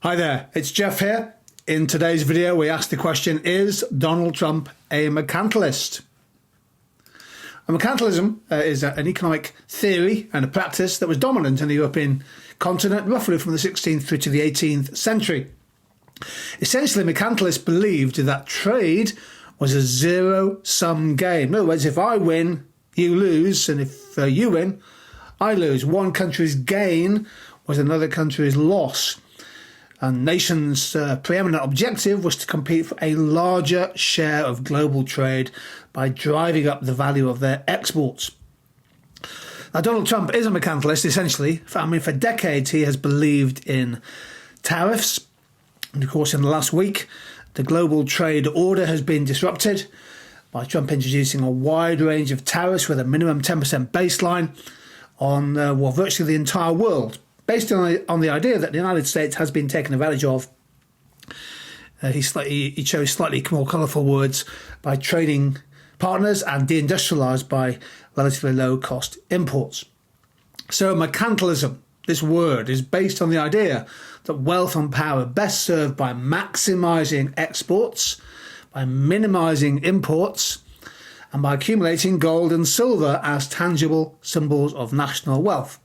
Hi there, it's Jeff here. In today's video, we ask the question, is Donald Trump a mercantilist? Mercantilism is an economic theory and a practice that was dominant in the European continent roughly from the 16th through to the 18th century. Essentially, mercantilists believed that trade was a zero-sum game. In other words, if I win, you lose, and if you win, I lose. One country's gain was another country's loss. And nations' preeminent objective was to compete for a larger share of global trade by driving up the value of their exports. Now, Donald Trump is a mercantilist, essentially. For decades, he has believed in tariffs. And, of course, in the last week, the global trade order has been disrupted by Trump introducing a wide range of tariffs with a minimum 10% baseline on virtually the entire world, based on the idea that the United States has been taken advantage of. He chose slightly more colourful words, by trading partners and deindustrialised by relatively low-cost imports. So mercantilism, this word, is based on the idea that wealth and power are best served by maximising exports, by minimising imports, and by accumulating gold and silver as tangible symbols of national wealth.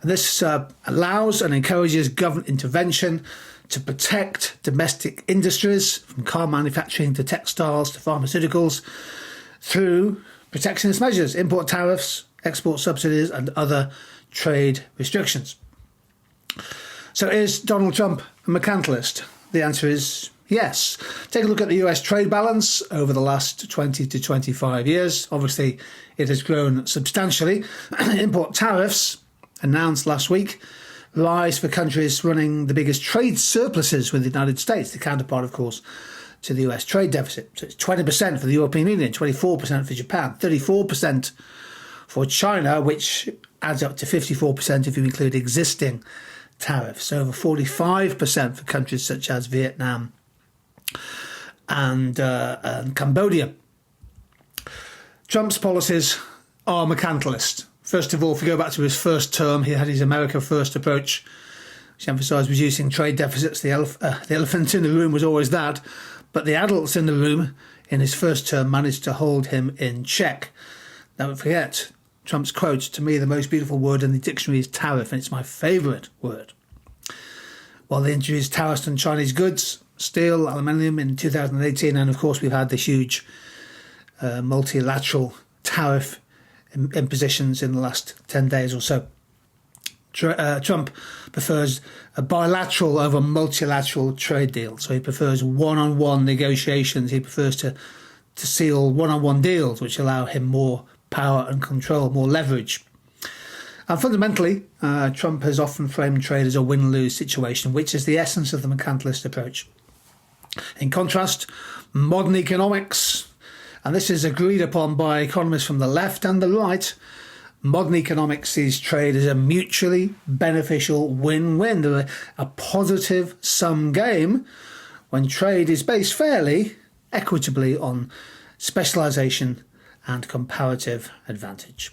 And this allows and encourages government intervention to protect domestic industries, from car manufacturing to textiles to pharmaceuticals, through protectionist measures, import tariffs, export subsidies, and other trade restrictions. So is Donald Trump a mercantilist? The answer is yes. Take a look at the US trade balance over the last 20 to 25 years. Obviously, it has grown substantially. Import tariffs, announced last week, rise for countries running the biggest trade surpluses with the United States, the counterpart, of course, to the US trade deficit. So it's 20% for the European Union, 24% for Japan, 34% for China, which adds up to 54% if you include existing tariffs, over 45% for countries such as Vietnam and Cambodia. Trump's policies are mercantilist. First of all, if we go back to his first term, he had his America First approach, which emphasised reducing trade deficits. The elephant in the room was always that, but the adults in the room in his first term managed to hold him in check. Don't forget, Trump's quote, "To me, the most beautiful word in the dictionary is tariff, and it's my favourite word." Well, they introduced tariffs on Chinese goods, steel, aluminium in 2018, and of course we've had the huge multilateral tariff impositions in the last 10 days or so. Trump prefers a bilateral over multilateral trade deal. So he prefers one-on-one negotiations. He prefers to seal one-on-one deals, which allow him more power and control, more leverage. And fundamentally, Trump has often framed trade as a win-lose situation, which is the essence of the mercantilist approach. In contrast, modern economics, and this is agreed upon by economists from the left and the right, modern economics sees trade as a mutually beneficial win-win, a positive sum game, when trade is based fairly, equitably on specialisation and comparative advantage.